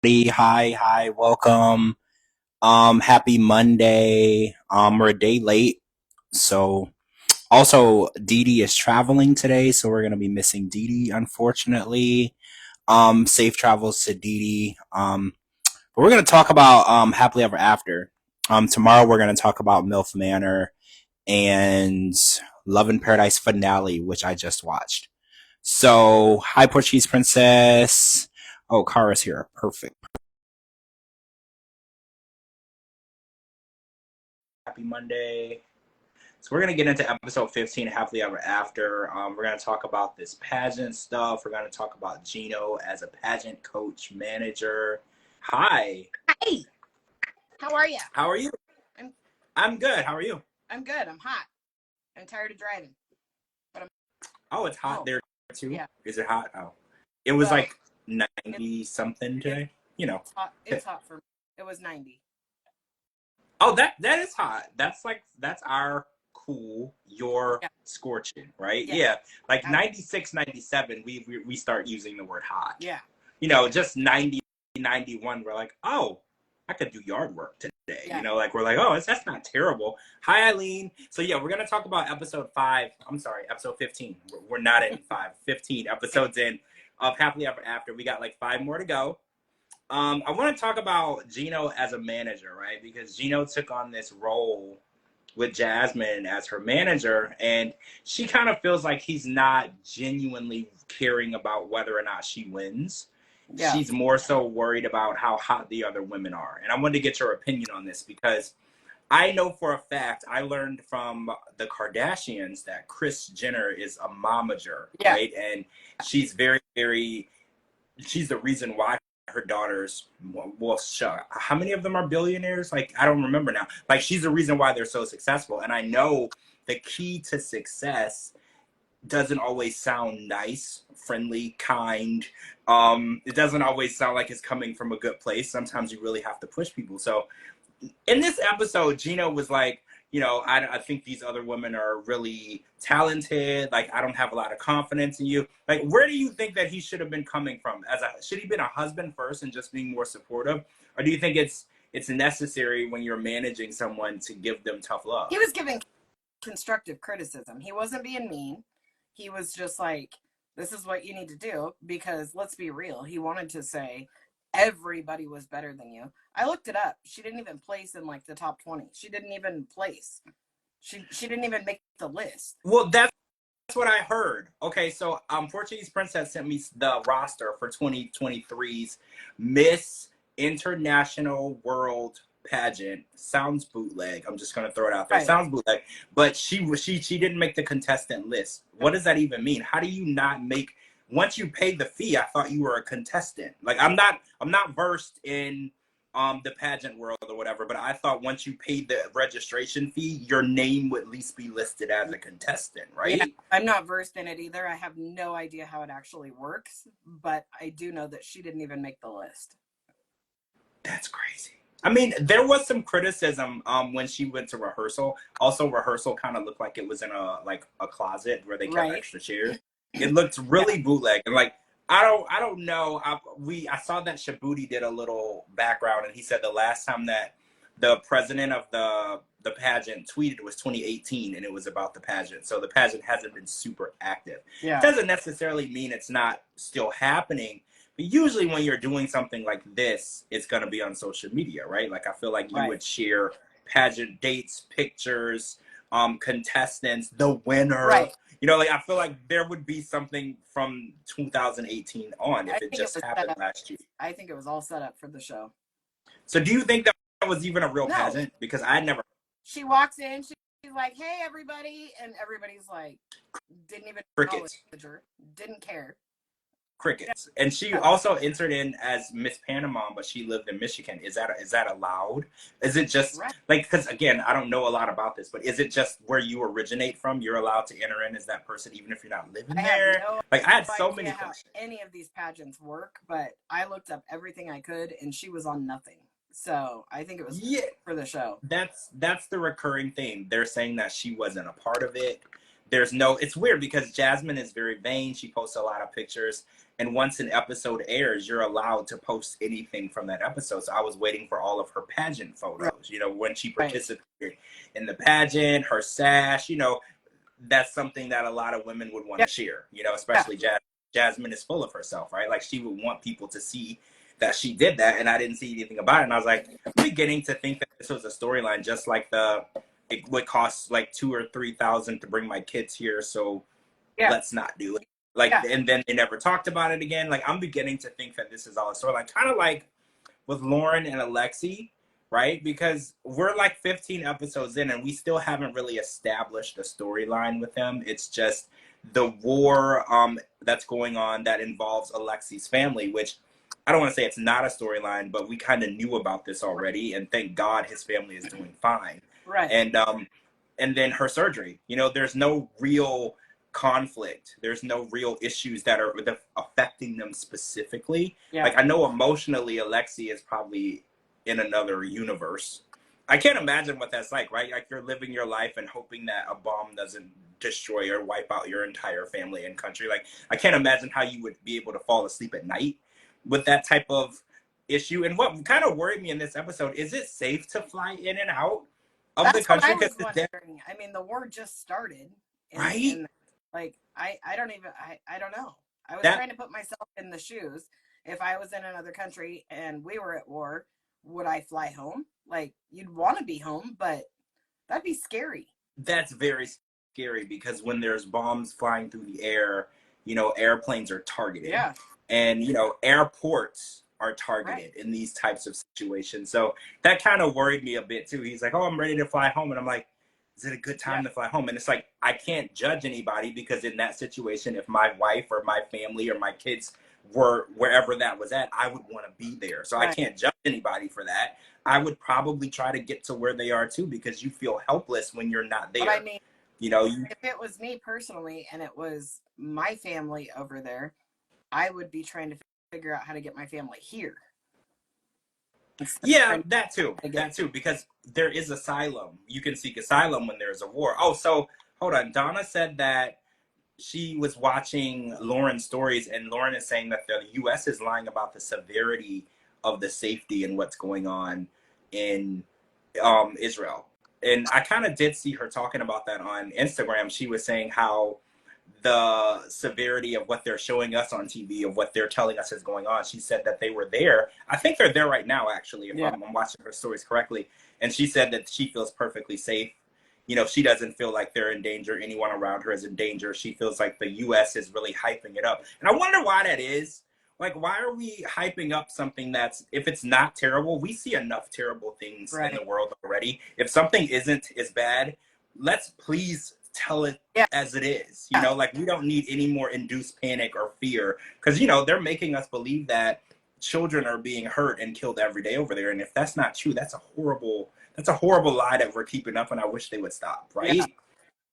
Hi, welcome. Happy Monday. We're a day late. So also Dee Dee is traveling today, so we're gonna be missing Dee Dee, unfortunately. Safe travels to Dee Dee. But we're gonna talk about Happily Ever After. Tomorrow we're gonna talk about MILF Manor and Love in Paradise finale, which I just watched. So hi Portuguese Princess. Oh, Kara's here. Perfect. Happy Monday. So we're gonna get into episode 15, Happily Ever After. We're gonna talk about this pageant stuff. We're gonna talk about Gino as a pageant coach manager. Hi. Hey, how are you? How are you? I'm good. How are you? I'm good. I'm hot. I'm tired of driving. Oh, it's hot there too. Yeah. Is it hot? Oh, it was like 90 something today. You know. It's hot for me. It was 90. Oh, that is hot. That's our cool. Your scorching, right? Yeah. Like 96, 97, we start using the word hot. Yeah. You know, just 90, 91, we're like, oh, I could do yard work today. Yeah. You know, like we're like, oh, that's not terrible. Hi, Eileen. So yeah, we're gonna talk about episode 5. I'm sorry, episode 15. We're not in 5. 15 episodes in of Happily Ever After. We got like 5 more to go. I want to talk about Gino as a manager, right? Because Gino took on this role with Jasmine as her manager, and she kind of feels like he's not genuinely caring about whether or not she wins. Yeah. She's more so worried about how hot the other women are. And I wanted to get your opinion on this because I know for a fact, I learned from the Kardashians that Kris Jenner is a momager, right? And she's very, very, she's the reason why her daughters, well, how many of them are billionaires? Like, I don't remember now. Like, she's the reason why they're so successful. And I know the key to success doesn't always sound nice, friendly, kind. It doesn't always sound like it's coming from a good place. Sometimes you really have to push people. So in this episode, Gino was like, you know, I think these other women are really talented. Like, I don't have a lot of confidence in you. Like, where do you think that he should have been coming from? Should he been a husband first and just being more supportive? Or do you think it's necessary when you're managing someone to give them tough love? He was giving constructive criticism. He wasn't being mean. He was just like, this is what you need to do, because let's be real. He wanted to say everybody was better than you. I looked it up. She didn't even place in like the top 20. She didn't even place. She didn't even make the list. Well, that's what I heard. Okay, so Portuguese Princess sent me the roster for 2023's Miss International World Pageant. Sounds bootleg. I'm just gonna throw it out there. Right. Sounds bootleg, but she didn't make the contestant list. What does that even mean? How do you not make? Once you pay the fee, I thought you were a contestant. Like, I'm not versed in the pageant world or whatever, but I thought once you paid the registration fee, your name would at least be listed as a contestant, right? Yeah, I'm not versed in it either. I have no idea how it actually works, but I do know that she didn't even make the list. That's crazy. I mean, there was some criticism when she went to rehearsal. Also, rehearsal kind of looked like it was in a closet where they kept extra chairs. It looked really bootleg, and like I don't know. I saw that Shabuti did a little background, and he said the last time that the president of the pageant tweeted was 2018, and it was about the pageant. So the pageant hasn't been super active. Yeah. It doesn't necessarily mean it's not still happening. But usually when you're doing something like this, it's going to be on social media, right? Like, I feel like you would share pageant dates, pictures, contestants, the winner. Right. You know, like, I feel like there would be something from 2018 on if it just happened last year. I think it was all set up for the show. So do you think that was even a real pageant? Because I never. She walks in, she's like, hey, everybody. And everybody's like, didn't even acknowledge her, didn't care. Crickets. And she also entered in as Miss Panama, but she lived in Michigan. Is that allowed? Is it just like, because again, I don't know a lot about this, but is it just where you originate from? You're allowed to enter in as that person even if you're not living there? I had so many questions. Any of these pageants work, but I looked up everything I could, and she was on nothing. So I think it was for the show. That's the recurring theme. They're saying that she wasn't a part of it, it's weird because Jasmine is very vain. She posts a lot of pictures. And once an episode airs, you're allowed to post anything from that episode. So I was waiting for all of her pageant photos, you know, when she participated in the pageant, her sash, you know, that's something that a lot of women would want to share, you know, especially Jasmine is full of herself, right? Like she would want people to see that she did that. And I didn't see anything about it. And I was like, I'm beginning to think that this was a storyline, just like it would cost like 2,000 or 3,000 to bring my kids here. So let's not do it. Like, and then they never talked about it again. Like, I'm beginning to think that this is all a storyline. Kind of like with Lauren and Alexi, right? Because we're like 15 episodes in and we still haven't really established a storyline with them. It's just the war that's going on that involves Alexi's family, which I don't want to say it's not a storyline, but we kind of knew about this already. And thank God his family is doing fine. Right. And then her surgery, you know, there's no real conflict. There's no real issues that are affecting them specifically. Like, I know emotionally Alexi is probably in another universe. I can't imagine what that's like, right? Like, you're living your life and hoping that a bomb doesn't destroy or wipe out your entire family and country. Like, I can't imagine how you would be able to fall asleep at night with that type of issue. And what kind of worried me in this episode, is it safe to fly in and out of the country? What I was wondering. I mean, the war just started. Right? Like, I don't know. I was trying to put myself in the shoes. If I was in another country and we were at war, would I fly home? Like, you'd want to be home, but that'd be scary. That's very scary because when there's bombs flying through the air, you know, airplanes are targeted. Yeah. And, you know, airports are targeted in these types of situations. So that kind of worried me a bit too. He's like, oh, I'm ready to fly home. And I'm like, is it a good time to fly home? And it's like, I can't judge anybody because in that situation, if my wife or my family or my kids were wherever that was at, I would want to be there. So I can't judge anybody for that. I would probably try to get to where they are too, because you feel helpless when you're not there. But I mean, you know, if it was me personally and it was my family over there, I would be trying to figure out how to get my family here. Yeah, that too, because there is asylum. You can seek asylum when there's a war. Oh, so hold on. Donna said that she was watching Lauren's stories, and Lauren is saying that the U.S. is lying about the severity of the safety and what's going on in Israel. And I kind of did see her talking about that on Instagram. She was saying how the severity of what they're showing us on TV, of what they're telling us is going on. She said that they were there. I think they're there right now, actually, if I'm watching her stories correctly. And she said that she feels perfectly safe. You know, she doesn't feel like they're in danger. Anyone around her is in danger. She feels like the U.S. is really hyping it up. And I wonder why that is. Like, why are we hyping up something that's, if it's not terrible, we see enough terrible things in the world already. If something isn't as bad, let's please tell it as it is. You know, like, we don't need any more induced panic or fear, because, you know, they're making us believe that children are being hurt and killed every day over there. And if that's not true, that's a horrible lie that we're keeping up, and I wish they would stop, right?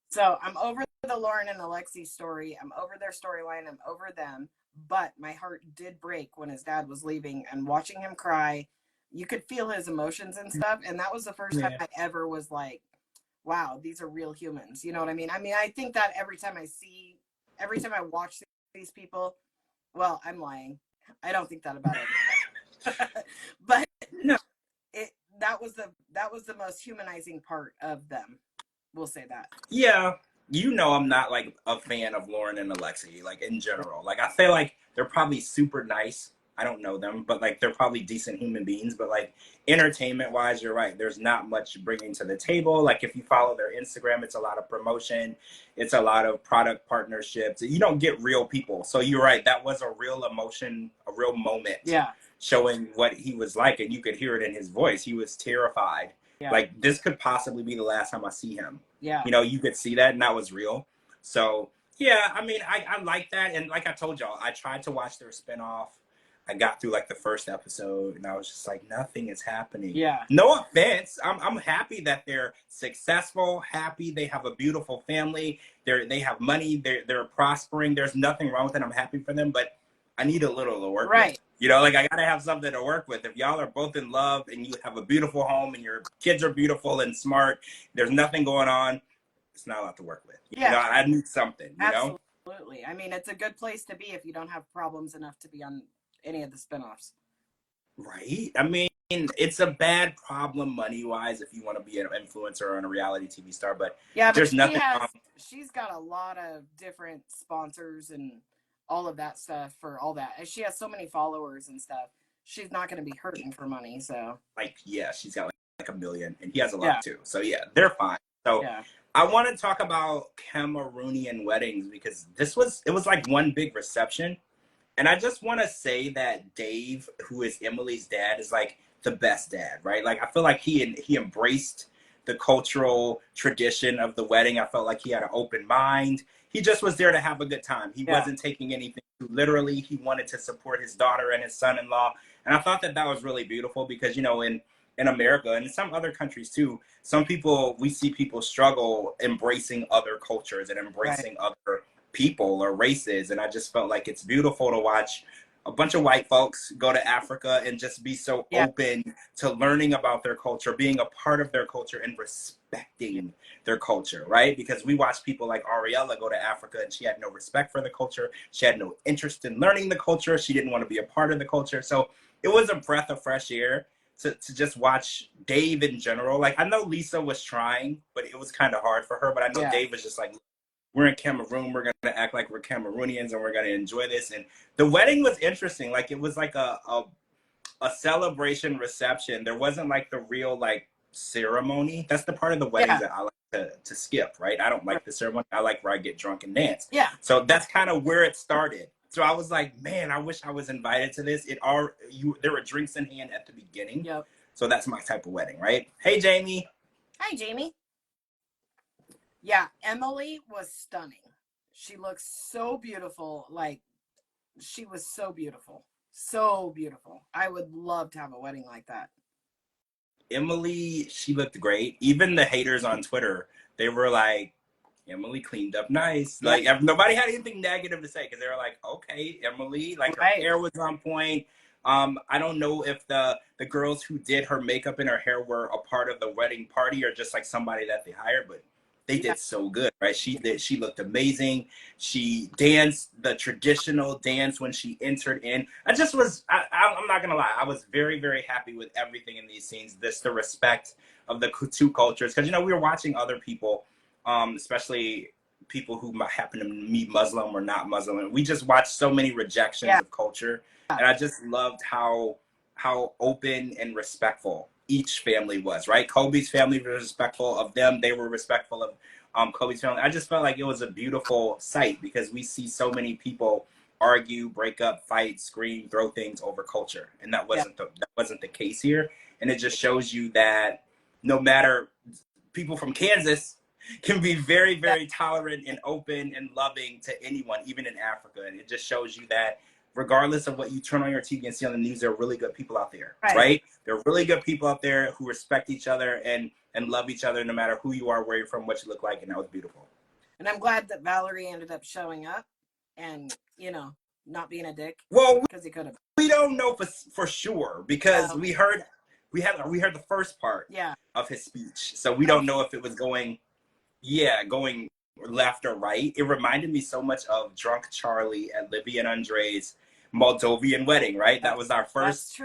So I'm over the Lauren and Alexi story. I'm over their storyline. I'm over them. But my heart did break when his dad was leaving, and watching him cry, you could feel his emotions and stuff. And that was the first time I ever was like, wow, these are real humans. You know what I mean? I mean, I think that every time I watch these people, well, I'm lying. I don't think that about everybody. But no, that was the most humanizing part of them. We'll say that. Yeah. You know, I'm not like a fan of Lauren and Alexi, like, in general. Like, I feel like they're probably super nice. I don't know them, but like, they're probably decent human beings. But like, entertainment wise, you're right. There's not much bringing to the table. Like, if you follow their Instagram, it's a lot of promotion. It's a lot of product partnerships. You don't get real people. So you're right. That was a real emotion, a real moment. Yeah. Showing what he was like. And you could hear it in his voice. He was terrified. Yeah. Like, this could possibly be the last time I see him. Yeah. You know, you could see that, and that was real. So, yeah, I mean, I like that. And like I told y'all, I tried to watch their spinoff. I got through like the first episode, and I was just like, nothing is happening. Yeah. No offense. I'm happy that they're successful, happy they have a beautiful family. They have money. They're prospering. There's nothing wrong with it. I'm happy for them, but I need a little to work with. You know, like, I got to have something to work with. If y'all are both in love and you have a beautiful home and your kids are beautiful and smart, there's nothing going on, it's not a lot to work with. Yeah. You know, I need something, you know? Absolutely. I mean, it's a good place to be if you don't have problems enough to be on any of the spinoffs. Right? I mean, it's a bad problem money-wise if you want to be an influencer or a reality TV star, but yeah, but there's nothing wrong. She's got a lot of different sponsors and all of that stuff for all that. And she has so many followers and stuff. She's not going to be hurting for money, so. Like, yeah, she's got like 1 million, and he has a lot Yeah. too. So yeah, they're fine. So Yeah. I want to talk about Cameroonian weddings because it was like one big reception. And I just want to say that Dave, who is Emily's dad, is like the best dad, right? Like I feel like he embraced the cultural tradition of the wedding. I felt like he had an open mind. He just was there to have a good time. He wasn't taking anything too literally. He wanted to support his daughter and his son-in-law. And I thought that that was really beautiful because, you know, in America and in some other countries too, we see people struggle embracing other cultures and embracing other people or races. And I just felt like it's beautiful to watch a bunch of white folks go to Africa and just be so open to learning about their culture, being a part of their culture and respecting their culture, right? Because we watched people like Ariella go to Africa and she had no respect for the culture. She had no interest in learning the culture. She didn't want to be a part of the culture. So it was a breath of fresh air to just watch Dave in general. Like I know Lisa was trying, but it was kind of hard for her. But I know Dave was just like, we're in Cameroon. We're going to act like we're Cameroonians and we're going to enjoy this. And the wedding was interesting. Like it was like a celebration reception. There wasn't like the real like ceremony. That's the part of the weddings that I like to skip, right? I don't like the ceremony. I like where I get drunk and dance. Yeah. So that's kind of where it started. So I was like, man, I wish I was invited to this. There were drinks in hand at the beginning. Yep. So that's my type of wedding, right? Hey, Jamie. Hi, Jamie. Yeah, Emily was stunning. She looks so beautiful. Like, she was so beautiful. So beautiful. I would love to have a wedding like that. Emily, she looked great. Even the haters on Twitter, they were like, Emily cleaned up nice. Like, nobody had anything negative to say because they were like, okay, Emily, like her hair was on point. I don't know if the girls who did her makeup and her hair were a part of the wedding party or just like somebody that they hired, but they did so good, right? She looked amazing. She danced the traditional dance when she entered in. I'm not gonna lie, I was very, very happy with everything in these scenes. The respect of the two cultures, because you know we were watching other people, especially people who might happen to be Muslim or not Muslim, and we just watched so many rejections of culture, and I just loved how open and respectful each family was, right? Kobe's family was respectful of them. They were respectful of Kobe's family. I just felt like it was a beautiful sight because we see so many people argue, break up, fight, scream, throw things over culture. And that wasn't the case here. And it just shows you that no matter, people from Kansas can be very, very tolerant and open and loving to anyone, even in Africa. And it just shows you that regardless of what you turn on your TV and see on the news, there are really good people out there, right? There are really good people out there who respect each other and love each other no matter who you are, where you're from, what you look like, and that was beautiful. And I'm glad that Valerie ended up showing up and, you know, not being a dick. Well, because he could have. We don't know for sure because we heard the first part of his speech, so we don't know if it was going left or right. It reminded me so much of Drunk Charlie and Livy and Andre's Moldovan wedding, right? That was our first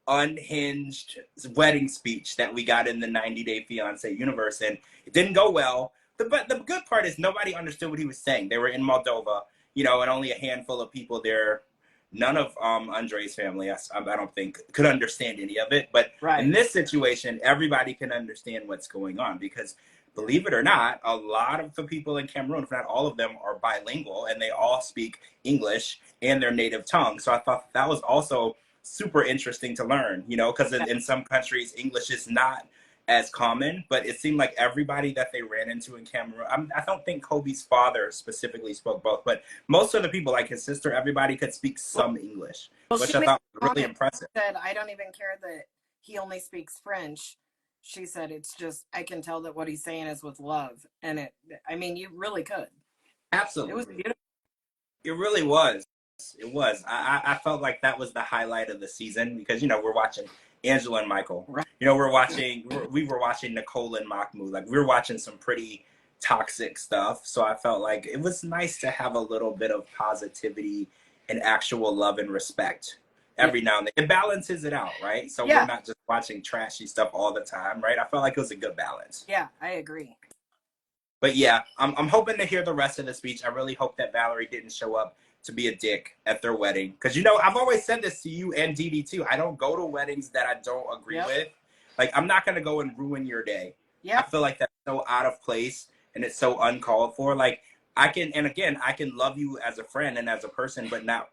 unhinged wedding speech that we got in the 90 Day Fiancé universe, and it didn't go well. But the good part is nobody understood what he was saying. They were in Moldova, you know, and only a handful of people there. None of Andre's family, I don't think, could understand any of it. But in this situation, everybody can understand what's going on because, believe it or not, a lot of the people in Cameroon, if not all of them, are bilingual and they all speak English and their native tongue. So I thought that was also super interesting to learn, you know, because in some countries, English is not as common, but it seemed like everybody that they ran into in Cameroon, I don't think Kobe's father specifically spoke both, but most of the people, like his sister, everybody could speak some English, which I thought was really impressive. Said, I don't even care that he only speaks French. She said, it's just, I can tell that what he's saying is with love. And I mean, you really could. Absolutely. It was beautiful. It really was. It was. I felt like that was the highlight of the season because, you know, we're watching Angela and Michael. Right. You know, we were watching Nicole and Mahmoud. Like, we were watching some pretty toxic stuff. So I felt like it was nice to have a little bit of positivity and actual love and respect every now and then. It balances it out, right? So we're not just watching trashy stuff all the time, right? I felt like it was a good balance. Yeah, I agree. But yeah, I'm hoping to hear the rest of the speech. I really hope that Valerie didn't show up to be a dick at their wedding. Because, you know, I've always said this to you and Dee Dee too. I don't go to weddings that I don't agree with. Like, I'm not going to go and ruin your day. I feel like that's so out of place and it's so uncalled for. Like, I can love you as a friend and as a person, but not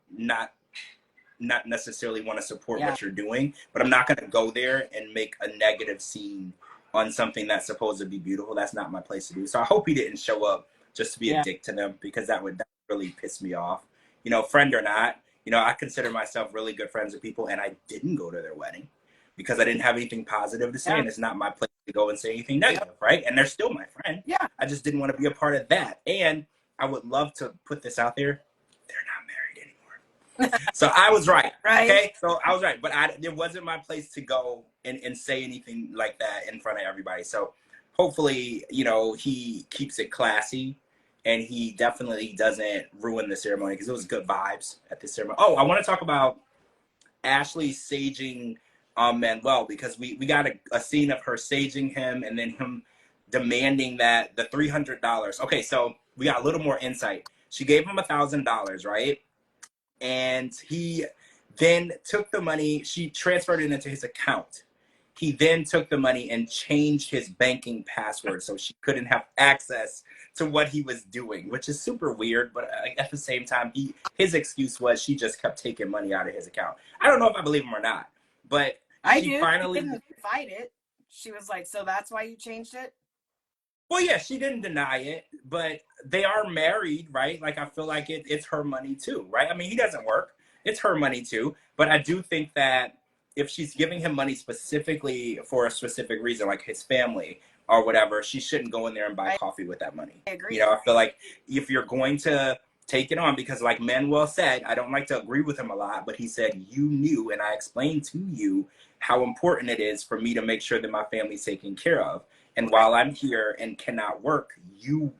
necessarily want to support what you're doing. But I'm not going to go there and make a negative scene on something that's supposed to be beautiful. That's not my place to do. So I hope he didn't show up just to be a dick to them, because that would really piss me off. You know, friend or not, you know, I consider myself really good friends with people, and I didn't go to their wedding because I didn't have anything positive to say, and it's not my place to go and say anything negative, right? And they're still my friend. Yeah. I just didn't want to be a part of that. And I would love to put this out there. They're not married anymore. So I was right. Okay? So I was right. But it wasn't my place to go and say anything like that in front of everybody. So hopefully, you know, he keeps it classy. And he definitely doesn't ruin the ceremony, because it was good vibes at the ceremony. Oh, I want to talk about Ashley saging Manuel, because we got a scene of her saging him and then him demanding that the $300. Okay, so we got a little more insight. She gave him $1,000, right? And he then took the money. She transferred it into his account. He then took the money and changed his banking password so she couldn't have access to what he was doing, which is super weird. But at the same time, his excuse was she just kept taking money out of his account. I don't know if I believe him or not, but she finally didn't fight it. She was like, "So that's why you changed it?" Well, yeah, she didn't deny it, but they are married, right? Like, I feel like it's her money too, right? I mean, he doesn't work. It's her money too. But I do think that if she's giving him money specifically for a specific reason, like his family or whatever, she shouldn't go in there and buy coffee with that money. I agree. You know, I feel like if you're going to take it on, because like Manuel said, I don't like to agree with him a lot, but he said, you knew, and I explained to you how important it is for me to make sure that my family's taken care of. And while I'm here and cannot work,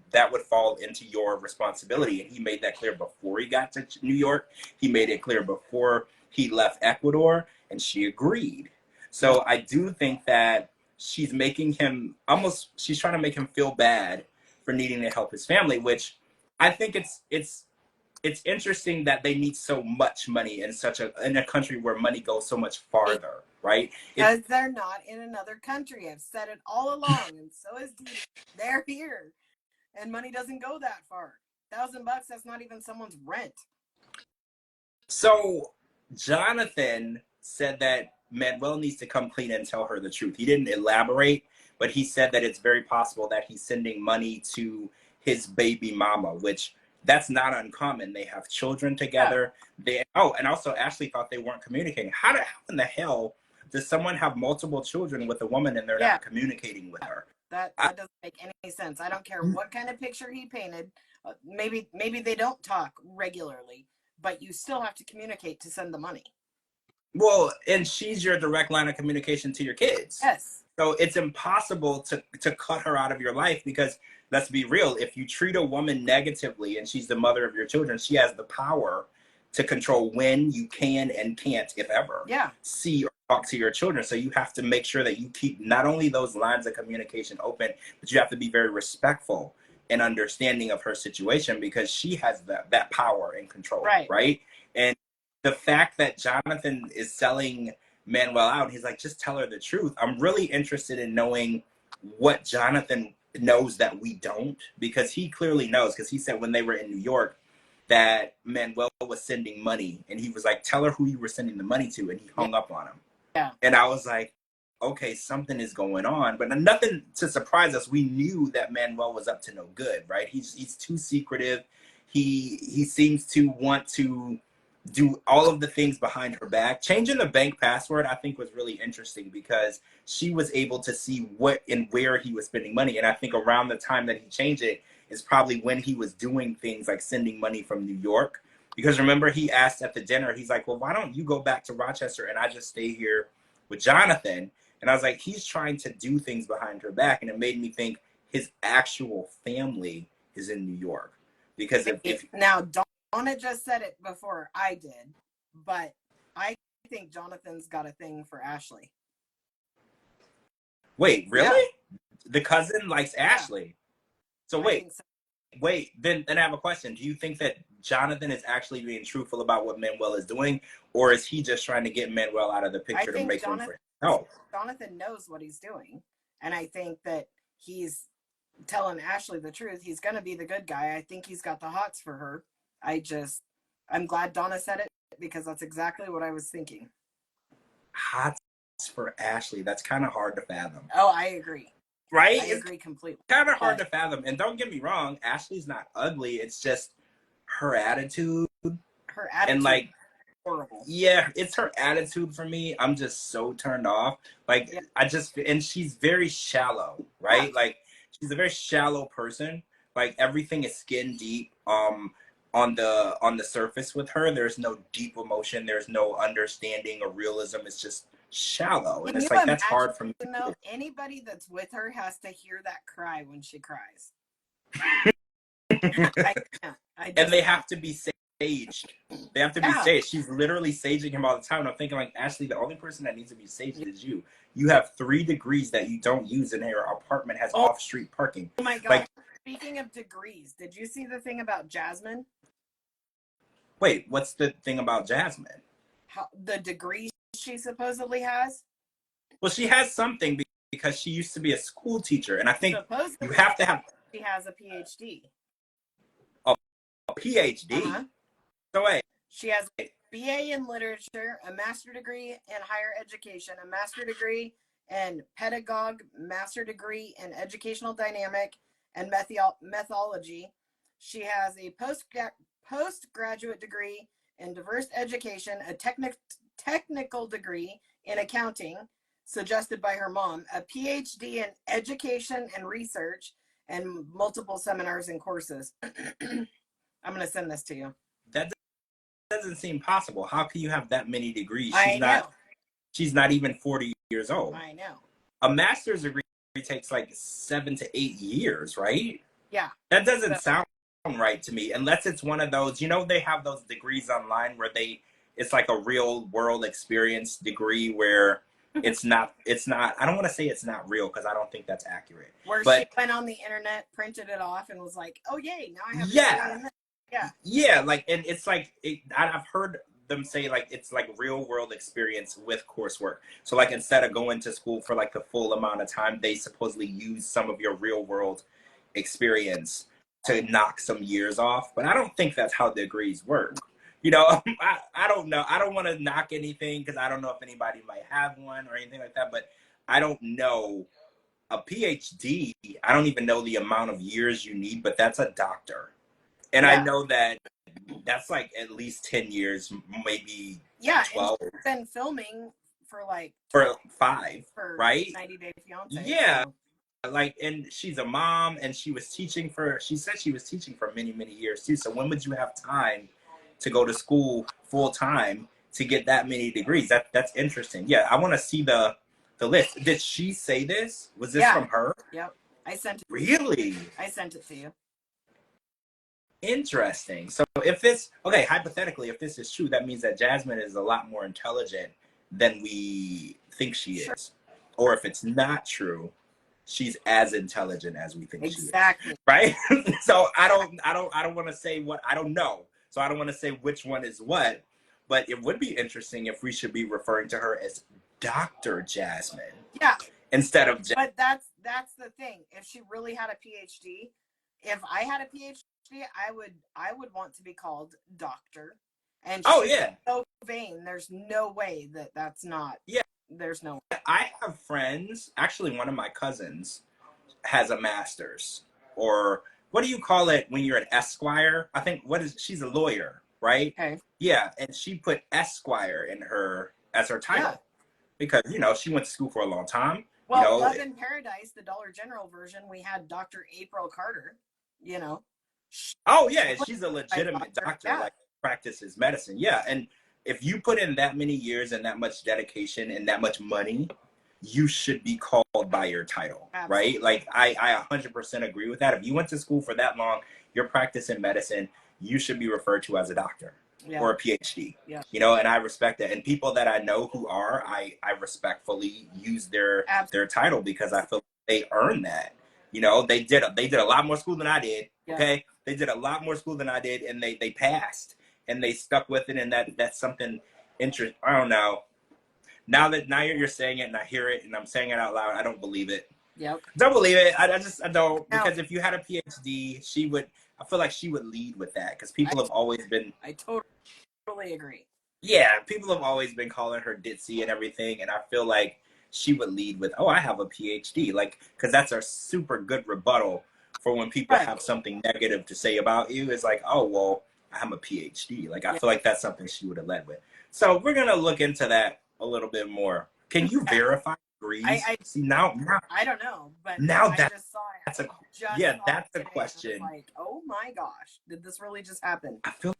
that would fall into your responsibility. And he made that clear before he got to New York. He made it clear before he left Ecuador, and she agreed. So I do think that she's making him she's trying to make him feel bad for needing to help his family, which I think it's interesting that they need so much money in a country where money goes so much farther, right? Because they're not in another country. I've said it all along, and so is Dee. They're here, and money doesn't go that far. $1,000, that's not even someone's rent. So Jonathan said that Manuel needs to come clean and tell her the truth. He didn't elaborate, but he said that it's very possible that he's sending money to his baby mama, which that's not uncommon. They have children together. Yeah. And also Ashley thought they weren't communicating. How in the hell does someone have multiple children with a woman and they're not communicating with her? That doesn't make any sense. I don't care what kind of picture he painted. Maybe they don't talk regularly, but you still have to communicate to send the money. Well, and she's your direct line of communication to your kids. Yes. So it's impossible to cut her out of your life, because let's be real, if you treat a woman negatively and she's the mother of your children, she has the power to control when you can and can't, if ever, see or talk to your children. So you have to make sure that you keep not only those lines of communication open, but you have to be very respectful and understanding of her situation, because she has that power and control, right? And the fact that Jonathan is selling Manuel out, he's like, just tell her the truth. I'm really interested in knowing what Jonathan knows that we don't, because he clearly knows, because he said when they were in New York that Manuel was sending money, and he was like, tell her who you were sending the money to, and he hung up on him. Yeah. And I was like, okay, something is going on, but nothing to surprise us. We knew that Manuel was up to no good, right? He's too secretive. He seems to want to do all of the things behind her back. Changing the bank password, I think, was really interesting, because she was able to see what and where he was spending money. And I think around the time that he changed it is probably when he was doing things like sending money from New York. Because remember, he asked at the dinner, he's like, well, why don't you go back to Rochester and I just stay here with Jonathan. And I was like, he's trying to do things behind her back. And it made me think his actual family is in New York. Because if now, Donna just said it before I did, but I think Jonathan's got a thing for Ashley. Wait, really? Yeah. The cousin likes Ashley. So wait, then I have a question. Do you think that Jonathan is actually being truthful about what Manuel is doing, or is he just trying to get Manuel out of the picture to make room for himself? Jonathan knows what he's doing, and I think that he's telling Ashley the truth. He's going to be the good guy. I think he's got the hots for her. I'm glad Donna said it, because that's exactly what I was thinking. Hots for Ashley. That's kind of hard to fathom. Oh, I agree. Right? I agree completely. Kind of hard to fathom. And don't get me wrong, Ashley's not ugly. It's just her attitude. Her attitude. And like, horrible. Yeah, it's her attitude for me. I'm just so turned off. Like, and she's very shallow, right? Yeah. Like, she's a very shallow person. Like, everything is skin deep. On the surface with her, there's no deep emotion. There's no understanding or realism. It's just shallow. And it's like, that's hard for me. Though, anybody that's with her has to hear that cry when she cries. And they have to be saged. They have to be saged. She's literally saging him all the time. And I'm thinking, like, Ashley, the only person that needs to be saged is you. You have 3 degrees that you don't use, and your apartment has off-street parking. Oh my God. Like, speaking of degrees, did you see the thing about Jasmine? Wait, what's the thing about Jasmine? The degree she supposedly has? Well, she has something because she used to be a school teacher, and I think you have to have... She has a PhD. A PhD? Uh-huh. So wait. She has a BA in literature, a master degree in higher education, a master degree in pedagogue, master degree in educational dynamic and methodology. She has a postgraduate degree in diverse education, a technical degree in accounting, suggested by her mom, a PhD in education and research, and multiple seminars and courses. I'm going to send this to you. That doesn't seem possible. How can you have that many degrees? She's not even 40 years old. I know. A master's degree takes like 7 to 8 years, right? Yeah. That doesn't sound right to me, unless it's one of those, they have those degrees online where it's like a real world experience degree where it's not, I don't want to say it's not real, because I don't think that's accurate. She went on the internet, printed it off, and was like, oh yay, now I have Yeah, like, and it's like, I've heard them say, like, it's like real world experience with coursework. So like, instead of going to school for like the full amount of time, they supposedly use some of your real world experience to knock some years off. But I don't think that's how degrees work. I don't know. I don't want to knock anything, because I don't know if anybody might have one or anything like that, but I don't know. A PhD, I don't even know the amount of years you need, but that's a doctor. And I know that that's like at least 10 years, maybe 12. And she's been filming for like... For 5, right? 90 Day Fiance. Yeah. So. Like, and she's a mom, and she said she was teaching for many, many years too. So when would you have time to go to school full time to get that many degrees? That's interesting. Yeah, I want to see the list. Did she say this? Was this from her? Yep. I sent it. Really? I sent it to you. Interesting. So hypothetically, if this is true, that means that Jasmine is a lot more intelligent than we think she is. Or if it's not true, she's as intelligent as we think she is. Exactly. Right? So I don't want to say what I don't know. So I don't want to say which one is what, but it would be interesting if we should be referring to her as Dr. Jasmine. Yeah. Instead of But that's the thing. If she really had a PhD, if I had a PhD, I would want to be called doctor. And she's so vain. There's no way that's not. Yeah. There's no way. I have friends, actually one of my cousins has a master's, or what do you call it when you're an Esquire? I think she's a lawyer, right? Okay. Yeah, and she put Esquire in her as her title because, she went to school for a long time. Well, Love in Paradise, the Dollar General version, we had Dr. April Carter, Oh, yeah, she's a legitimate doctor, like practices medicine. Yeah, and if you put in that many years and that much dedication and that much money, you should be called by your title, Absolutely. right? Like I 100% agree with that. If you went to school for that long, you're practicing medicine, you should be referred to as a doctor or a PhD. Yeah. You know, and I respect that. And people that I know who are, I respectfully use their title because I feel they earn that. You know, they did a lot more school than I did. Okay, they did a lot more school than I did, and they passed and they stuck with it, and that's something interesting. I don't know. Now you're saying it and I hear it and I'm saying it out loud, I don't believe it. Yep. Don't believe it. I don't, because if you had a PhD, I feel like she would lead with that, because people have always been. I totally agree. Yeah, people have always been calling her ditzy and everything, and I feel like she would lead with, "Oh, I have a PhD," like, because that's a super good rebuttal for when people have something negative to say about you. It's like, "Oh, well, I have a PhD." Like, I feel like that's something she would have led with. So we're gonna look into that a little bit more. Can you verify degrees? See, now I don't know, but now I just saw it. that's a question. Like, oh my gosh, did this really just happen? I feel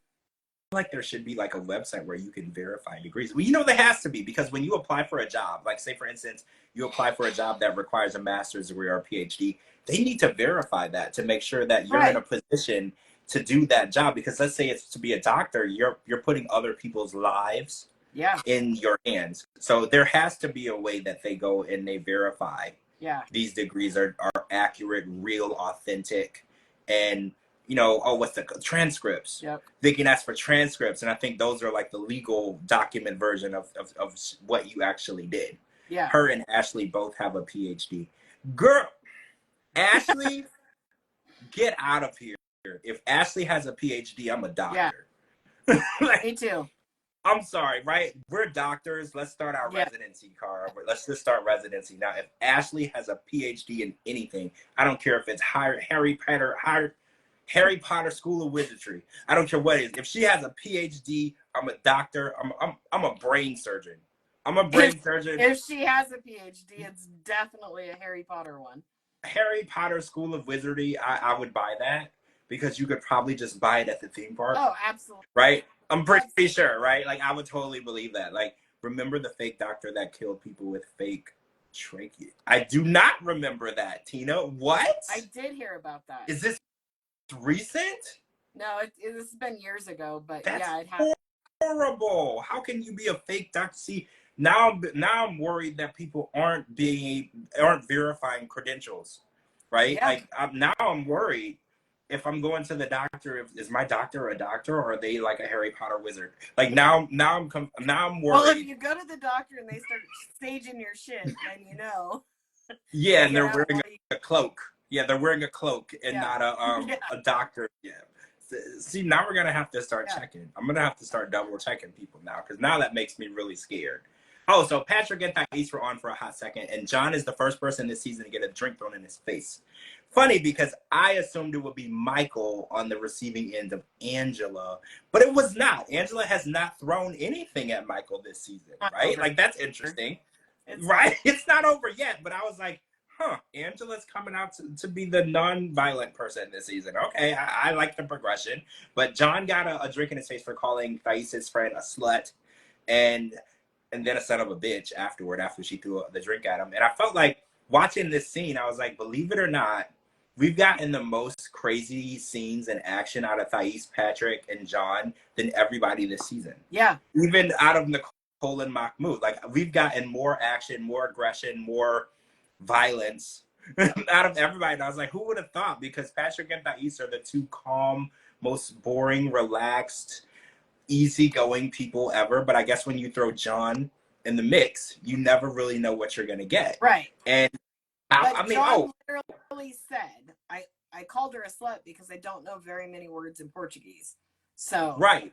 like there should be like a website where you can verify degrees. Well, you know, there has to be, because when you apply for a job, like say for instance, you apply for a job that requires a master's degree or a PhD, they need to verify that to make sure that you're in a position to do that job. Because let's say it's to be a doctor, you're putting other people's lives in your hands. So there has to be a way that they go and they verify these degrees are accurate, real, authentic, and you know, what's the transcripts? They can ask for transcripts, and I think those are like the legal document version of what you actually did. Yeah. Her and Ashley both have a PhD. Girl, Ashley, get out of here. If Ashley has a PhD, I'm a doctor. Yeah. Like, me too. I'm sorry, right? We're doctors. Let's start our residency, Cara. Let's just start residency. Now, if Ashley has a PhD in anything, I don't care if it's Harry Potter School of Wizardry. I don't care what it is. If she has a PhD, I'm a doctor. I'm a brain surgeon. I'm a brain surgeon. If she has a PhD, it's definitely a Harry Potter one. Harry Potter School of Wizardry, I would buy that, because you could probably just buy it at the theme park. Oh, absolutely. Right? I'm pretty sure, right? Like, I would totally believe that. Like, remember the fake doctor that killed people with fake trachea? I do not remember that, Tina. What? I did hear about that. Is this recent? No, this has been years ago, but that's it happened. Horrible. How can you be a fake doctor? See, now I'm worried that people aren't verifying credentials, right? Yeah. Like, I'm worried. If I'm going to the doctor, is my doctor a doctor, or are they like a Harry Potter wizard? Like now I'm worried. Well, if you go to the doctor and they start staging your shit, then you know. Yeah, and they're wearing a cloak. Yeah, they're wearing a cloak and not a doctor. Yeah. See, now we're gonna have to start checking. I'm gonna have to start double checking people now, because now that makes me really scared. Oh, so Patrick and Thais were on for a hot second, and John is the first person this season to get a drink thrown in his face. Funny, because I assumed it would be Michael on the receiving end of Angela, but it was not. Angela has not thrown anything at Michael this season, right? Like, that's interesting, right? It's not over yet, but I was like, Angela's coming out to be the non-violent person this season. Okay, I like the progression. But John got a drink in his face for calling Thais' friend a slut, and then a son of a bitch after she threw the drink at him. And I felt like, watching this scene, I was like, believe it or not, we've gotten the most crazy scenes and action out of Thais, Patrick, and John than everybody this season. Yeah. Even out of Nicole and Mahmoud. Like, we've gotten more action, more aggression, more violence out of everybody. And I was like, who would have thought? Because Patrick and Thais are the two calm, most boring, relaxed, easygoing people ever. But I guess when you throw John in the mix, you never really know what you're going to get. Right. And John literally said, I called her a slut because I don't know very many words in Portuguese. So right.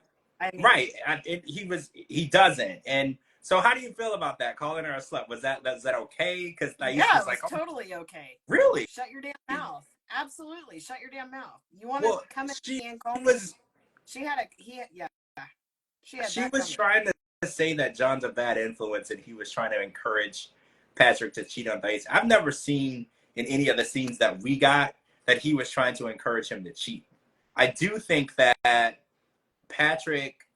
He doesn't. And so how do you feel about that? Calling her a slut? Was that okay? Because Thais was like, totally okay. Really? Shut your damn mouth. Absolutely. Shut your damn mouth. You want to come in and call me? She was trying to say that John's a bad influence, and he was trying to encourage Patrick to cheat on Thais. I've never seen in any of the scenes that we got that he was trying to encourage him to cheat. I do think that Patrick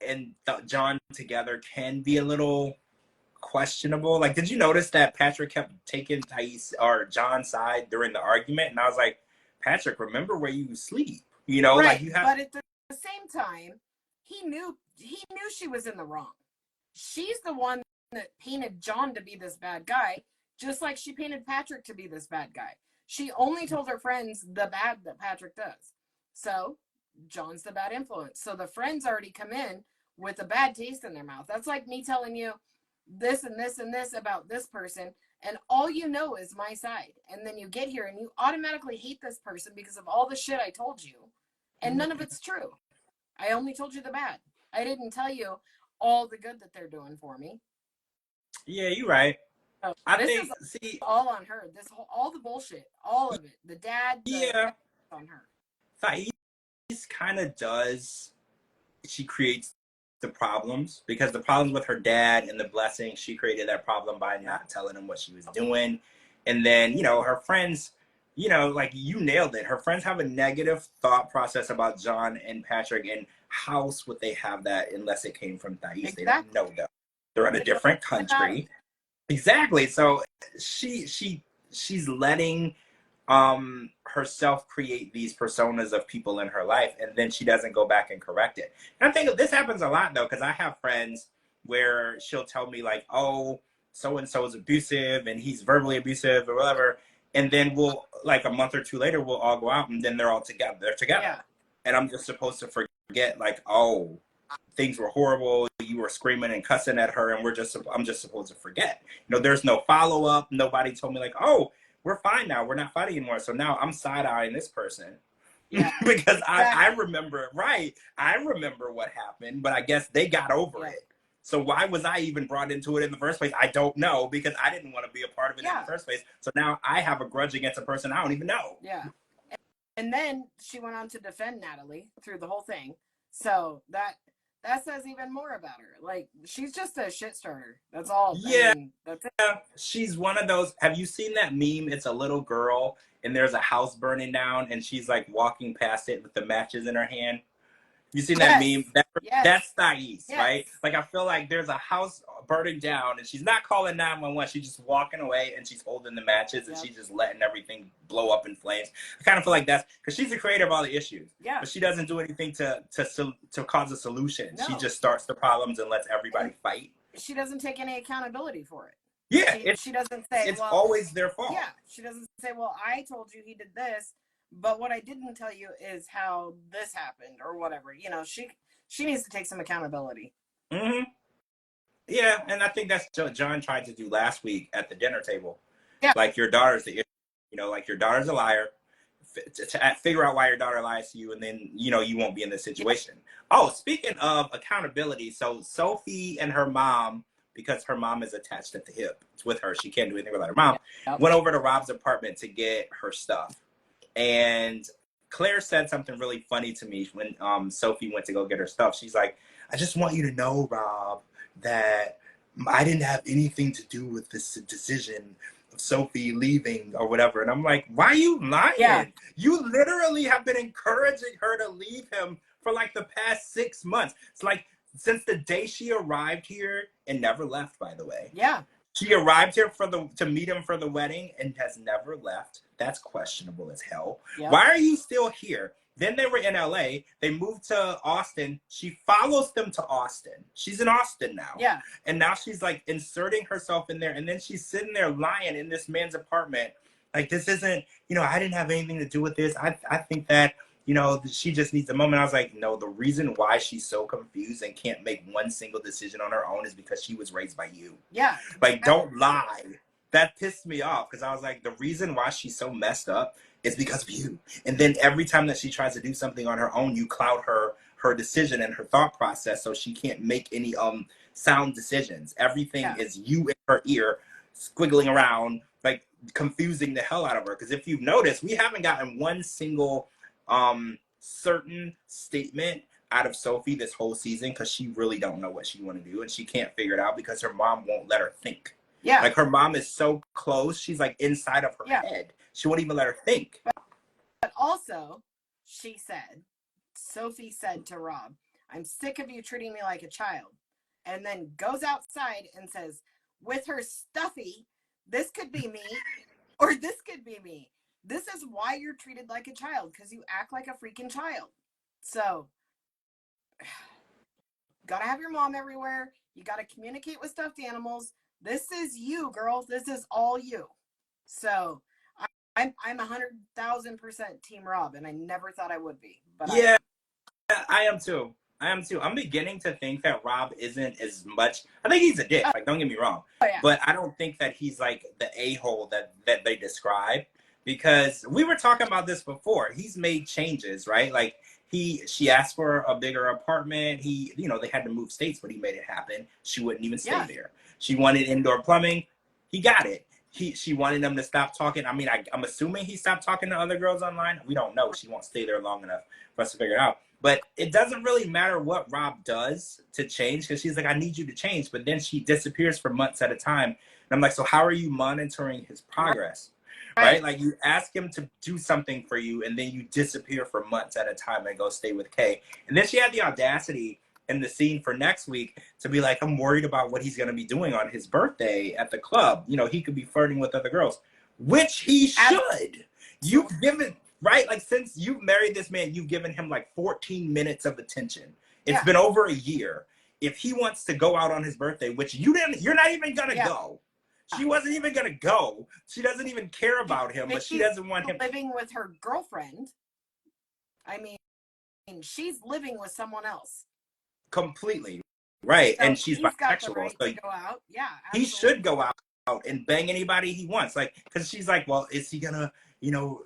and John together can be a little questionable. Like, did you notice that Patrick kept taking Thais or John's side during the argument? And I was like, Patrick, remember where you sleep. You know, right. like you have. But at the same time, he knew she was in the wrong. She's the one that painted John to be this bad guy, just like she painted Patrick to be this bad guy. She only told her friends the bad that Patrick does. So John's the bad influence. So the friends already come in with a bad taste in their mouth. That's like me telling you this and this and this about this person, and all you know is my side. And then you get here and you automatically hate this person because of all the shit I told you. And none of it's true. I only told you the bad. I didn't tell you all the good that they're doing for me. Yeah, you're right. So I this think, is see, all on her. This whole, all the bullshit, all of it. The dad, yeah, on her. Thais kind of does. She creates the problems because the problems with her dad and the blessing, she created that problem by not telling him what she was doing. And then, you know, her friends, you know, like you nailed it. Her friends have a negative thought process about John and Patrick, and how would they have that unless it came from Thais? Exactly. They don't know them. They're in a different country. Exactly. So she's letting herself create these personas of people in her life, and then she doesn't go back and correct it. And I think this happens a lot though, because I have friends where she'll tell me like, oh, so and so is abusive and he's verbally abusive or whatever, and then we'll, like a month or two later, we'll all go out and then they're all together. They're together. Yeah. And I'm just supposed to forget like, oh, things were horrible, you were screaming and cussing at her, and I'm just supposed to forget. You know, there's no follow-up. Nobody told me like, oh, we're fine now, we're not fighting anymore. So now I'm side-eyeing this person. Yeah. Because I remember, right, I remember what happened, but I guess they got over it. So why was I even brought into it in the first place? I don't know, because I didn't want to be a part of it in the first place. So now I have a grudge against a person I don't even know. Yeah. And then she went on to defend Natalie through the whole thing. So that says even more about her. Like, she's just a shit starter. That's all. Yeah. I mean, that's it. Yeah. She's one of those. Have you seen that meme? It's a little girl and there's a house burning down and she's like walking past it with the matches in her hand. You seen that meme? That's Thais, right? Like, I feel like there's a house burning down and she's not calling 911. She's just walking away and she's holding the matches and she's just letting everything blow up in flames. I kind of feel like that's because she's the creator of all the issues. Yeah. But she doesn't do anything to cause a solution. No. She just starts the problems and lets everybody fight. She doesn't take any accountability for it. Yeah. She doesn't say, it's always their fault. Yeah. She doesn't say, well, I told you he did this, but what I didn't tell you is how this happened or whatever. You know, she needs to take some accountability. Mm-hmm. Yeah, and I think that's what John tried to do last week at the dinner table. Yeah. Like, your daughter's the issue. You know, like, your daughter's a liar. To figure out why your daughter lies to you, and then, you know, you won't be in this situation. Yeah. Oh, speaking of accountability, so Sophie and her mom, because her mom is attached at the hip with her, she can't do anything without her mom, went over to Rob's apartment to get her stuff. And Claire said something really funny to me when Sophie went to go get her stuff. She's like, I just want you to know, Rob, that I didn't have anything to do with this decision of Sophie leaving or whatever. And I'm like, why are you lying? Yeah. You literally have been encouraging her to leave him for like the past 6 months. It's like since the day she arrived here and never left, by the way. Yeah. She arrived here to meet him for the wedding and has never left. That's questionable as hell. Yep. Why are you still here? Then they were in LA. They moved to Austin. She follows them to Austin. She's in Austin now. Yeah. And now she's like inserting herself in there. And then she's sitting there lying in this man's apartment. Like, this isn't, you know, I didn't have anything to do with this. I think that, you know, she just needs a moment. I was like, no, the reason why she's so confused and can't make one single decision on her own is because she was raised by you. Yeah. Like, don't lie. That pissed me off because I was like, the reason why she's so messed up is because of you. And then every time that she tries to do something on her own, you cloud her decision and her thought process, so she can't make any sound decisions. Everything is you in her ear, squiggling around, like confusing the hell out of her. Because if you've noticed, we haven't gotten one single certain statement out of Sophie this whole season because she really don't know what she want to do and she can't figure it out because her mom won't let her think. Yeah. Like, her mom is so close, she's like inside of her head. She won't even let her think. But also, Sophie said to Rob, I'm sick of you treating me like a child. And then goes outside and says, with her stuffy, this could be me or this could be me. This is why you're treated like a child, because you act like a freaking child. So, gotta have your mom everywhere. You gotta communicate with stuffed animals. This is you, girls. This is all you. So, I'm 100,000% Team Rob, and I never thought I would be, but Yeah, I am too. I am too. I'm beginning to think that Rob isn't as much. I think he's a dick. Like, don't get me wrong. Oh, yeah. But I don't think that he's like the a-hole that they describe, because we were talking about this before. He's made changes, right? Like she asked for a bigger apartment. They had to move states, but he made it happen. She wouldn't even stay there. She wanted indoor plumbing. He got it. She wanted him to stop talking. I mean, I'm assuming he stopped talking to other girls online. We don't know. She won't stay there long enough for us to figure it out. But it doesn't really matter what Rob does to change, because she's like, I need you to change. But then she disappears for months at a time. And I'm like, so how are you monitoring his progress? Right? Like, you ask him to do something for you, and then you disappear for months at a time and go stay with Kay. And then she had the audacity in the scene for next week to be like, I'm worried about what he's going to be doing on his birthday at the club. He could be flirting with other girls, which he should. You've given... Right? Like, since you've married this man, you've given him like 14 minutes of attention. It's been over a year. If he wants to go out on his birthday, which you're not even going to go. She wasn't even going to go. She doesn't even care about him, but she doesn't want him living with her girlfriend. I mean, she's living with someone else. Completely. Right. So and she's bisexual. Right, so to go out. Yeah. Absolutely. He should go out and bang anybody he wants. Like, because she's like, well, is he going to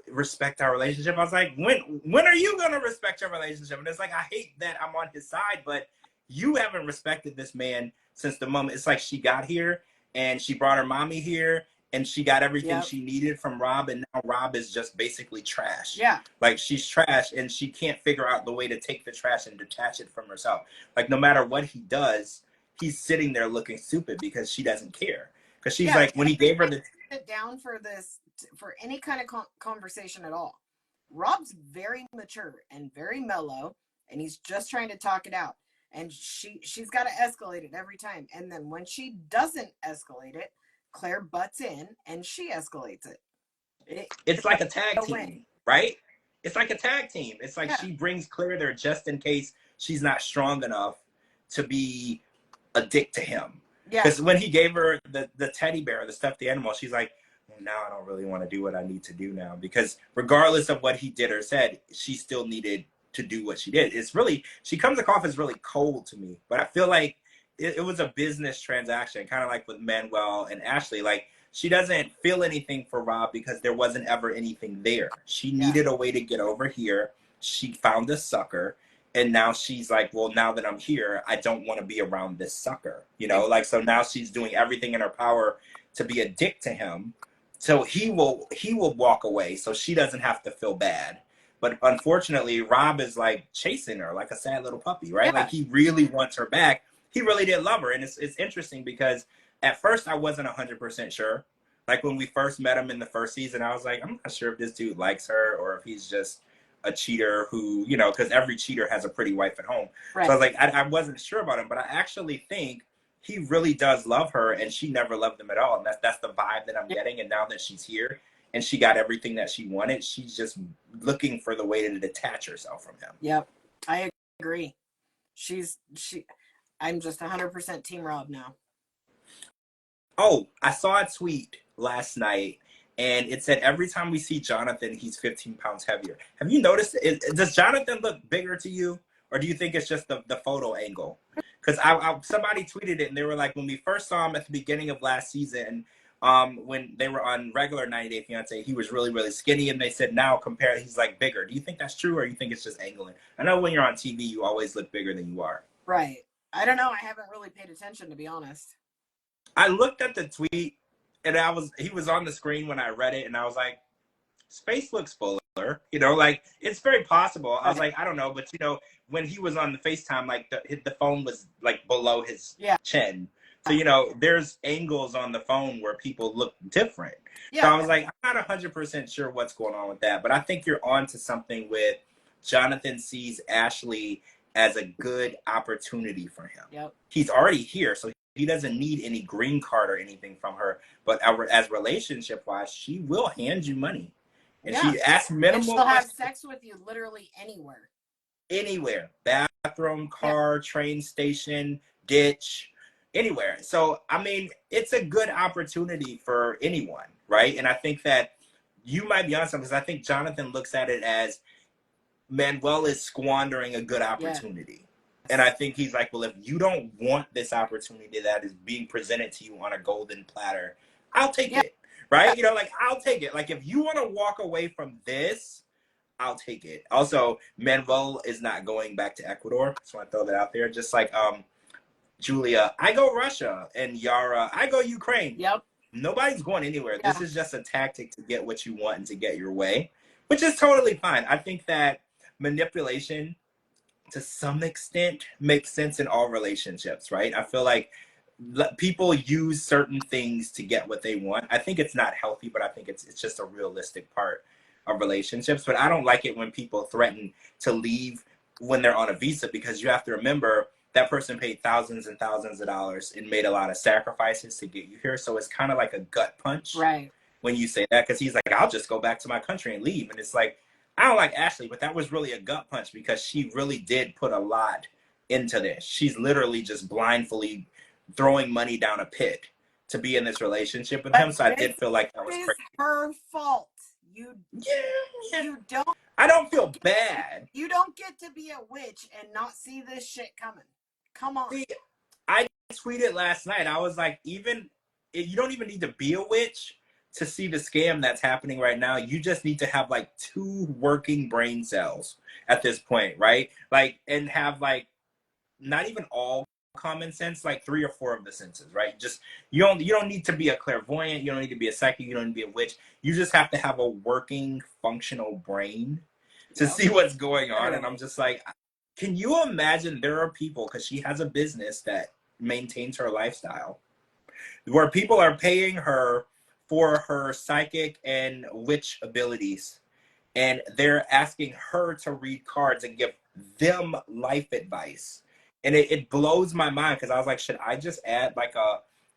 respect our relationship? I was like, when are you gonna respect your relationship? And it's like, I hate that I'm on his side, but you haven't respected this man since the moment. It's like she got here and she brought her mommy here and she got everything she needed from Rob, and now Rob is just basically trash. Yeah. Like, she's trash and she can't figure out the way to take the trash and detach it from herself. Like, no matter what he does, he's sitting there looking stupid because she doesn't care. Because she's like, when he gave her the... Sit down for any kind of conversation at all. Rob's very mature and very mellow, and he's just trying to talk it out. And she's got to escalate it every time. And then when she doesn't escalate it, Claire butts in and she escalates it. It's like a tag team, right? It's like a tag team. It's like she brings Claire there just in case she's not strong enough to be a dick to him. Because when he gave her the teddy bear, the stuffed animal, she's like, now I don't really want to do what I need to do now, because regardless of what he did or said, she still needed to do what she did. It's really, she comes across as really cold to me, but I feel like it was a business transaction, kind of like with Manuel and Ashley. Like, she doesn't feel anything for Rob because there wasn't ever anything there. She needed a way to get over here. She found a sucker, and now she's like, well, now that I'm here, I don't want to be around this sucker, like, so now she's doing everything in her power to be a dick to him. So he will walk away so she doesn't have to feel bad. But unfortunately, Rob is like chasing her like a sad little puppy, right? Like, he really wants her back. He really did love her. And it's interesting because at first I wasn't 100% sure. Like, when we first met him in the first season, I was like, I'm not sure if this dude likes her or if he's just a cheater who, because every cheater has a pretty wife at home. Right. So I was like, I wasn't sure about him, but I actually think he really does love her, and she never loved him at all. And that's the vibe that I'm getting. And now that she's here and she got everything that she wanted, she's just looking for the way to detach herself from him. Yep, I agree. I'm just 100% Team Rob now. Oh, I saw a tweet last night, and it said, every time we see Jonathan, he's 15 pounds heavier. Have you noticed, does Jonathan look bigger to you? Or do you think it's just the photo angle? Because somebody tweeted it, and they were like, when we first saw him at the beginning of last season, when they were on regular 90 Day Fiancé, he was really, really skinny, and they said now he's like bigger. Do you think that's true, or you think it's just angling? I know when you're on TV, you always look bigger than you are. Right. I don't know. I haven't really paid attention, to be honest. I looked at the tweet, and he was on the screen when I read it, and I was like, his face looks fuller. Like, it's very possible. I was like, I don't know, but when he was on the FaceTime, like the phone was like below his chin. So, there's angles on the phone where people look different. Yeah. So I was like, I'm not 100% sure what's going on with that, but I think you're on to something with Jonathan sees Ashley as a good opportunity for him. Yep. He's already here, so he doesn't need any green card or anything from her. But as relationship wise, she will hand you money, and Yeah. she asks And minimal she'll have questions sex with you literally anywhere. anywhere, bathroom, car, train station, ditch, anywhere. So I mean, it's a good opportunity for anyone, right? And I think that you might be honest, because I think Jonathan looks at it as Manuel is squandering a good opportunity. And I think he's like, well, if you don't want this opportunity that is being presented to you on a golden platter, I'll take it. Right? You know, like, I'll take it. Like, if you want to walk away from this, I'll take it. Also, Manuel is not going back to Ecuador. So I throw that out there. Just like Julia, I go Russia, and Yara, I go Ukraine. Yep. Nobody's going anywhere. Yeah. This is just a tactic to get what you want and to get your way, which is totally fine. I think that manipulation to some extent makes sense in all relationships, right? I feel like people use certain things to get what they want. I think it's not healthy, but I think it's just a realistic part of relationships. But I don't like it when people threaten to leave when they're on a visa, because you have to remember that person paid thousands and thousands of dollars and made a lot of sacrifices to get you here. So it's kind of like a gut punch, right, when you say that, because he's like, I'll just go back to my country and leave. And it's like, I don't like Ashley, but that was really a gut punch, because she really did put a lot into this. She's literally just blindly throwing money down a pit to be in this relationship with him. So I did feel like that was crazy. Her fault. You don't. I don't feel bad. You don't get to be a witch and not see this shit coming. Come on. See, I tweeted last night. I was like, you don't even need to be a witch to see the scam that's happening right now. You just need to have like 2 working brain cells at this point, right? Like, and have like not even all common sense, like 3 or 4 of the senses, right? Just you don't need to be a clairvoyant, you don't need to be a psychic, you don't need to be a witch. You just have to have a working, functional brain to see what's going on. And I'm just like, can you imagine there are people, because she has a business that maintains her lifestyle, where people are paying her for her psychic and witch abilities, and they're asking her to read cards and give them life advice. And it blows my mind, because I was like, should I just add like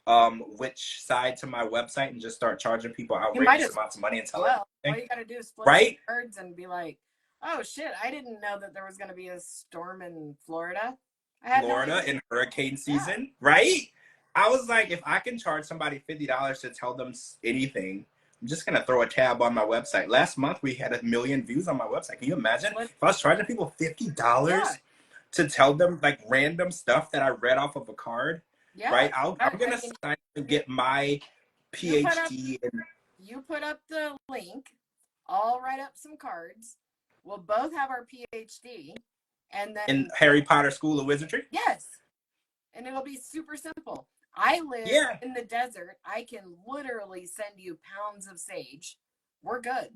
a witch side to my website and just start charging people outrageous amounts of money and tell them? All you gotta do is flip cards and be like, oh shit, I didn't know that there was gonna be a storm in Florida. In hurricane season, right? I was like, if I can charge somebody $50 to tell them anything, I'm just going to throw a tab on my website. Last month, we had 1 million views on my website. Can you imagine if I was charging people $50 to tell them like random stuff that I read off of a card? Yeah. Right? I'm going to sign and get my PhD. You put up the link. I'll write up some cards. We'll both have our PhD. And then in Harry Potter School of Wizardry? Yes. And it'll be super simple. I live in the desert. I can literally send you pounds of sage. We're good.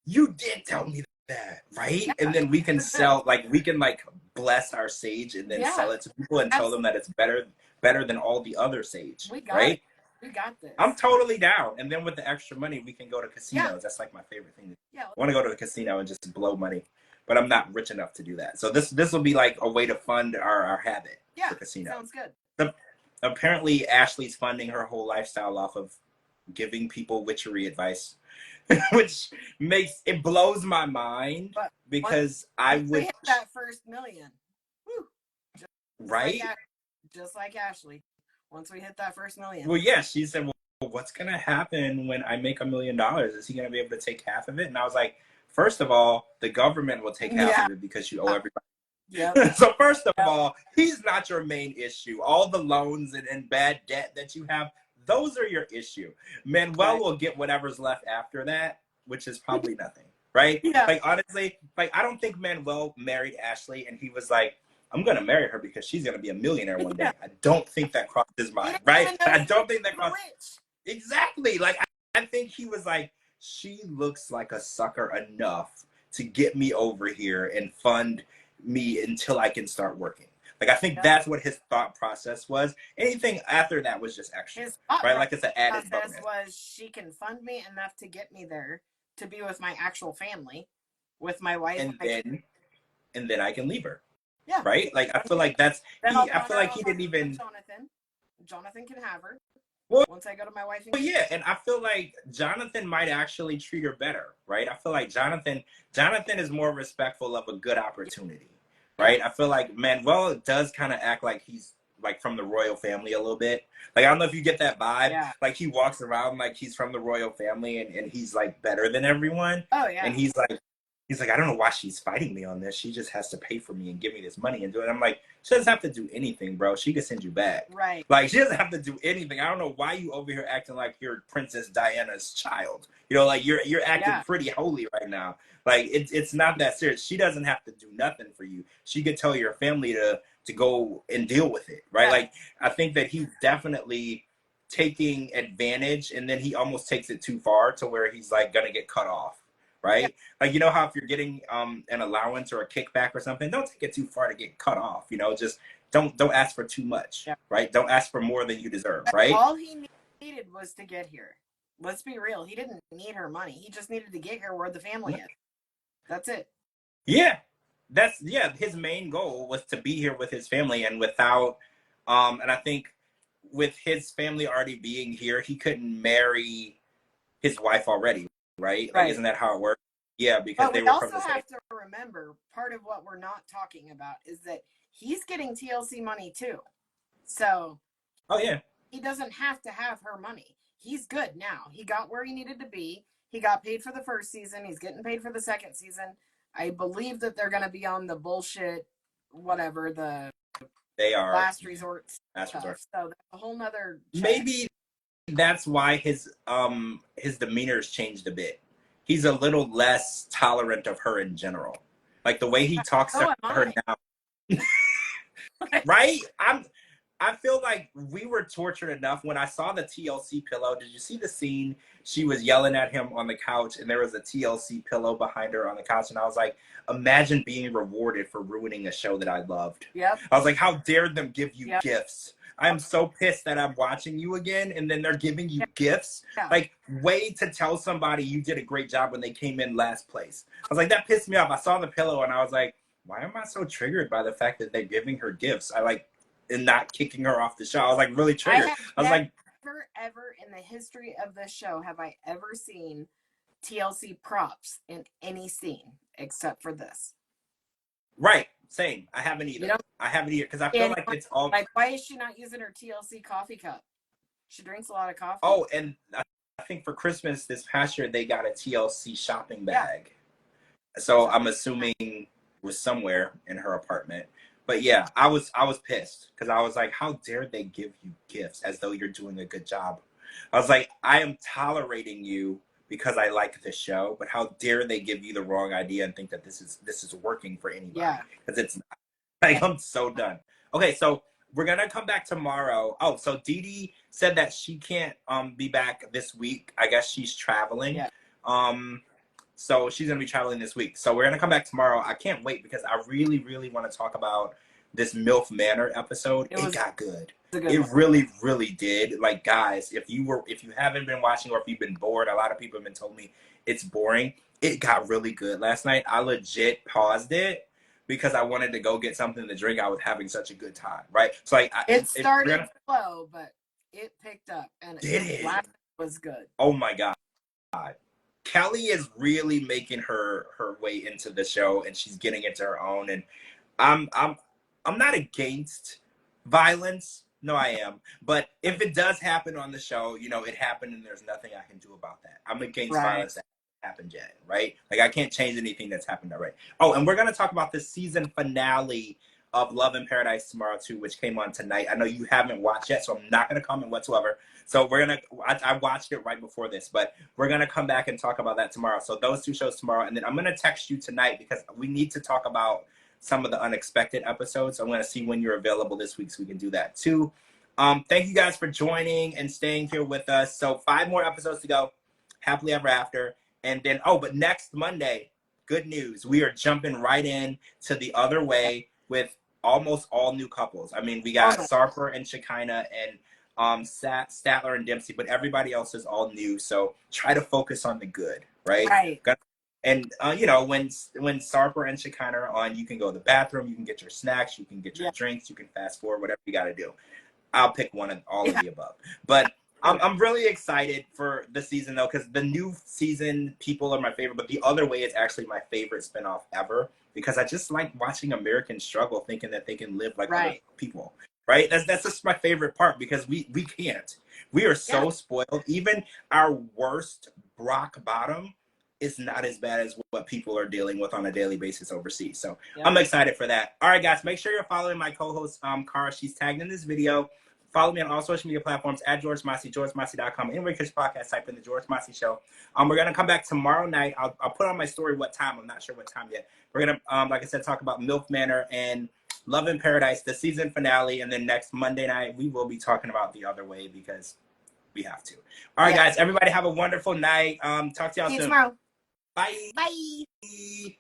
You did tell me that, right? Yeah. And then we can sell, like, we can like bless our sage and then sell it to people and tell them that it's better than all the other sage. We got it. We got this. I'm totally down. And then with the extra money, we can go to casinos. Yeah. That's like my favorite thing. Yeah. I want to go to the casino and just blow money, but I'm not rich enough to do that. So this will be like a way to fund our habit. Yeah, for casino. Sounds good. Apparently, Ashley's funding her whole lifestyle off of giving people witchery advice, which blows my mind, because I would hit that first million. Woo. Just like Ashley. Once we hit that first million. Well, yeah, she said, well, what's going to happen when I make $1 million? Is he going to be able to take half of it? And I was like, first of all, the government will take half of it because you owe everybody. Yeah. So first of all, he's not your main issue. All the loans and bad debt that you have, those are your issue. Manuel will get whatever's left after that, which is probably nothing, right? Yeah. Like, honestly, like, I don't think Manuel married Ashley and he was like, I'm going to marry her because she's going to be a millionaire one day. I don't think that crossed his mind, right? I don't think that crossed. Exactly. Like, I think he was like, she looks like a sucker enough to get me over here and fund me until I can start working. Like, I think that's what his thought process was. Anything after that was just extra, right? Like, it's an added bonus. Was she can fund me enough to get me there to be with my actual family, with my wife, and then I can leave her. Yeah. Right? Like, I feel like that's, Then I'll I pawn feel her like off he on didn't even, Jonathan. Jonathan can have her. well, Once I go to my wife and yeah, and I feel like Jonathan might actually treat her better, right? I feel like Jonathan is more respectful of a good opportunity, yeah. right? I feel like Manuel does kind of act like he's like from the royal family a little bit. Like, I don't know if you get that vibe. Yeah. Like, he walks around like he's from the royal family, and he's like better than everyone. Oh yeah. And he's like, I don't know why she's fighting me on this. She just has to pay for me and give me this money and do it. I'm like, she doesn't have to do anything, bro. She can send you back. Right. Like, she doesn't have to do anything. I don't know why you over here acting like you're Princess Diana's child. You know, like you're acting pretty holy right now. Like, it's not that serious. She doesn't have to do nothing for you. She could tell your family to go and deal with it, right? Yeah. Like, I think that he's definitely taking advantage, and then he almost takes it too far to where he's like gonna get cut off, right? Yeah. Like, you know how if you're getting an allowance or a kickback or something, don't take it too far to get cut off. You know, just don't ask for too much, Yeah. right? Don't ask for more than you deserve, right? All he needed was to get here. Let's be real. He didn't need her money. He just needed to get here where the family is. That's it. Yeah. His main goal was to be here with his family, and without and I think with his family already being here, he couldn't marry his wife already, right? Like, isn't that how it works? Yeah, because but they we were from also the same. have to remember, part of what we're not talking about is that he's getting TLC money too. So Oh yeah. he doesn't have to have her money. He's good now. He got where he needed to be. He got paid for the first season. He's getting paid for the second season. I believe that they're going to be on the bullshit, whatever, the They are last resort last stuff. resort. So that's a whole nother check. Maybe that's why his demeanor's changed a bit. He's a little less tolerant of her in general. Like, the way he talks to her now. Right? I feel like we were tortured enough when I saw the TLC pillow. Did you see the scene? She was yelling at him on the couch, and there was a TLC pillow behind her on the couch, and I was like, imagine being rewarded for ruining a show that I loved. Yep. I was like, how dare them give you gifts? I am so pissed that I'm watching you again, and then they're giving you gifts. Like, way to tell somebody you did a great job when they came in last place. I was like, that pissed me off. I saw the pillow, and I was like, why am I so triggered by the fact that they're giving her gifts? And not kicking her off the show. I was like really triggered. I was like, ever in the history of this show have I ever seen TLC props in any scene except for this. Right. Same. I haven't either. I haven't either because I feel like it's all like, why is she not using her TLC coffee cup? She drinks a lot of coffee. Oh, and I think for Christmas this past year they got a TLC shopping bag. So I'm assuming it was somewhere in her apartment. But yeah, I was pissed because I was like, how dare they give you gifts as though you're doing a good job? I was like, I am tolerating you because I like the show, but how dare they give you the wrong idea and think that this is working for anybody? Yeah. Because it's not. Like, I'm so done. Okay, so we're gonna come back tomorrow. Oh, so Dee Dee said that she can't be back this week. I guess she's traveling. Yeah. So she's gonna be traveling this week. So we're gonna come back tomorrow. I can't wait because I really, really want to talk about this MILF Manor episode. It got good. It really, really did. Like, guys, if you haven't been watching or if you've been bored, a lot of people have been told me it's boring. It got really good last night. I legit paused it because I wanted to go get something to drink. I was having such a good time, right? So like, it started slow, but it picked up, and it was good. Oh my god. Kelly is really making her way into the show, and she's getting into her own. And I'm not against violence. No, I am. But if it does happen on the show, it happened, and there's nothing I can do about that. I'm against violence that happened yet, right? Like, I can't change anything that's happened already. Oh, and we're gonna talk about the season finale of Love in Paradise tomorrow too, which came on tonight. I know you haven't watched yet, so I'm not gonna comment whatsoever. So I watched it right before this, but we're gonna come back and talk about that tomorrow. So those two shows tomorrow, and then I'm gonna text you tonight because we need to talk about some of the unexpected episodes. I'm gonna see when you're available this week so we can do that too. Thank you guys for joining and staying here with us. So 5 more episodes to go. Happily Ever After. And then, but next Monday, good news. We are jumping right in to The Other Way with almost all new couples. I mean, we got Sarper and Shekinah and Statler and Dempsey, but everybody else is all new. So try to focus on the good, right? Right. And you know, when Sarper and Shekinah are on, you can go to the bathroom, you can get your snacks, you can get your Yeah. drinks, you can fast forward, whatever you got to do. I'll pick one of all of Yeah. the above. But Okay. I'm really excited for the season though, because the new season people are my favorite, but the other way is actually my favorite spinoff ever because I just like watching Americans struggle, thinking that they can live like other Right. people. Right? That's just my favorite part because we can't. We are Yeah. so spoiled. Even our worst rock bottom is not as bad as what people are dealing with on a daily basis overseas. So Yep. I'm excited for that. All right, guys, make sure you're following my co-host, Cara. She's tagged in this video. Follow me on all social media platforms at George Mossey, GeorgeMossey.com. Anywhere you catch podcast, type in the George Mossey Show. We're gonna come back tomorrow night. I'll put on my story what time. I'm not sure what time yet. We're gonna, like I said, talk about MILF Manor and Love in Paradise, the season finale, and then next Monday night we will be talking about The Other Way because we have to. All right, Yeah. guys. Everybody have a wonderful night. Talk to y'all See you soon. tomorrow. Bye. Bye.